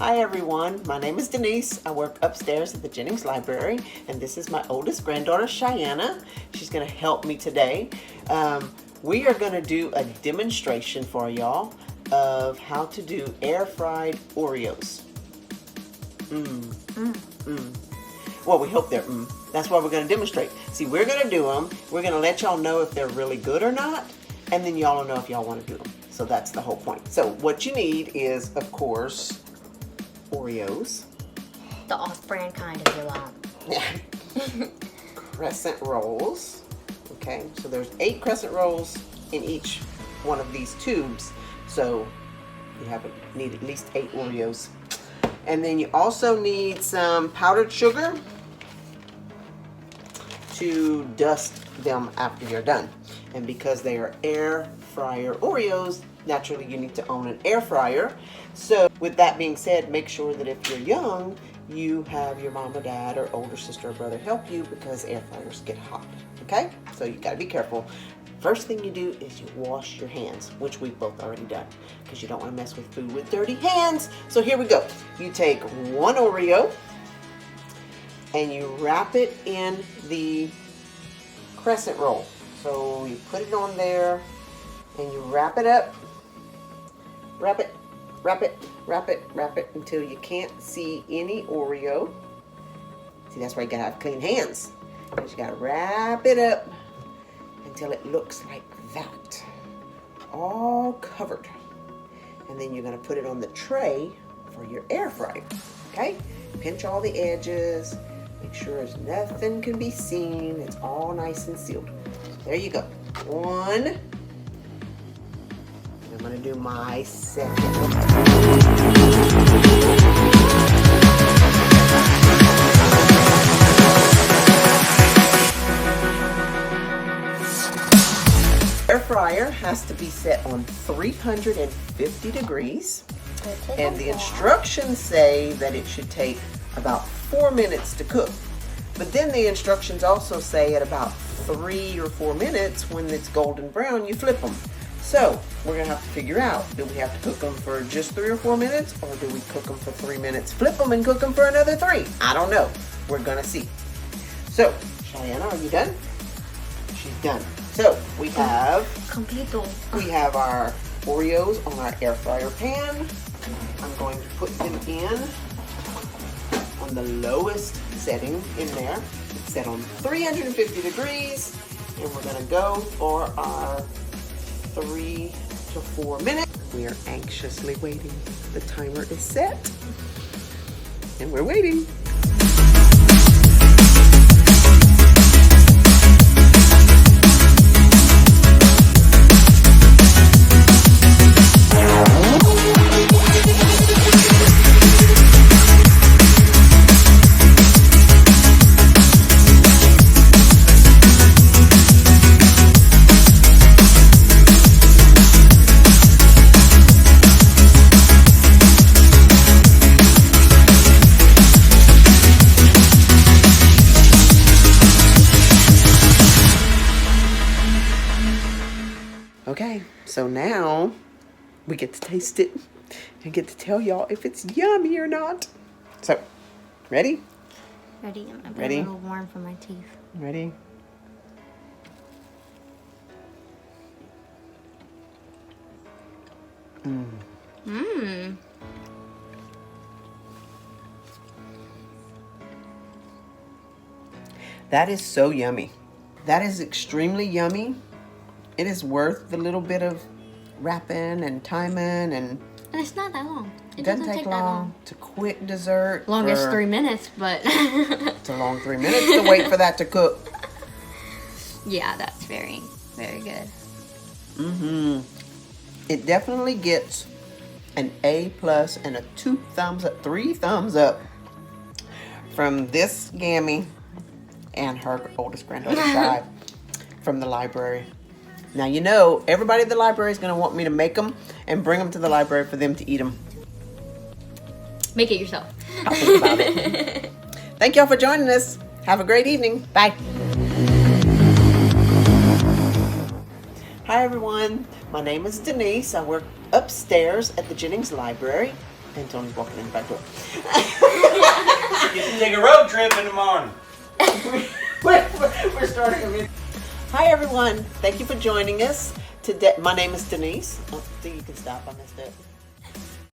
Hi everyone, my name is Denise. I work upstairs at the Jennings Library, and this is my oldest granddaughter, Shiana. She's going to help me today. We are going to do a demonstration for y'all of how to do air-fried Oreos. Well, we hope they're That's why we're going to demonstrate. See, we're going to do them. We're going to let y'all know if they're really good or not, and then y'all will know if y'all want to do them. So that's the whole point. So what you need is, of course, Oreos. The off-brand kind, if you want. Crescent rolls. Okay, so there's 8 crescent rolls in each one of these tubes. So you need at least 8 Oreos. And then you also need some powdered sugar to dust them after you're done. And because they are air fryer Oreos, naturally you need to own an air fryer. So with that being said, make sure that if you're young, you have your mom or dad or older sister or brother help you, because air fryers get hot. Okay, so you got to be careful. First thing you do is you wash your hands, which we've both already done, because you don't want to mess with food with dirty hands. So here we go. You take 1 Oreo and you wrap it in the crescent roll. So you put it on there and you wrap it up. Wrap it, wrap it, wrap it, wrap it until you can't see any Oreo. See, that's why you gotta have clean hands. Because you gotta wrap it up until it looks like that. All covered. And then you're gonna put it on the tray for your air fryer. Okay? Pinch all the edges. Make sure there's nothing can be seen. It's all nice and sealed. There you go. 1. I'm gonna do my second. Air fryer has to be set on 350 degrees. And the instructions say that it should take about 4 minutes to cook. But then the instructions also say at about 3 or 4 minutes, when it's golden brown, you flip them. So we're gonna have to figure out, do we have to cook them for just 3 or 4 minutes, or do we cook them for 3 minutes, flip them and cook them for another 3? I don't know. We're gonna see. So, Shiana, are you done? She's done. So we have our Oreos on our air fryer pan. I'm going to put them in on the lowest setting in there. It's set on 350 degrees, and we're gonna go for our 3 to 4 minutes. We are anxiously waiting. The timer is set, and we're waiting. Okay, so now we get to taste it and get to tell y'all if it's yummy or not. So, ready? Ready? I'm ready? A little warm for my teeth. Ready? That is so yummy. That is extremely yummy. It is worth the little bit of wrapping and timing, and it's not that long. It doesn't take long. It's a quick dessert. Longest 3 minutes, but it's a long 3 minutes to wait for that to cook. Yeah, that's very, very good. It definitely gets an A+ and a 2 thumbs up, 3 thumbs up from this Gammy and her oldest granddaughter, Shy, from the library. Now, you know, everybody at the library is going to want me to make them and bring them to the library for them to eat them. Make it yourself. I'll think about it. Thank y'all for joining us. Have a great evening. Bye. Hi, everyone. My name is Denise. I work upstairs at the Jennings Library. And Tony's walking in the back door. You can take a road trip in the morning. We're starting a video. Hi everyone, thank you for joining us. Today, my name is Denice. Oh, so you can stop. I missed it.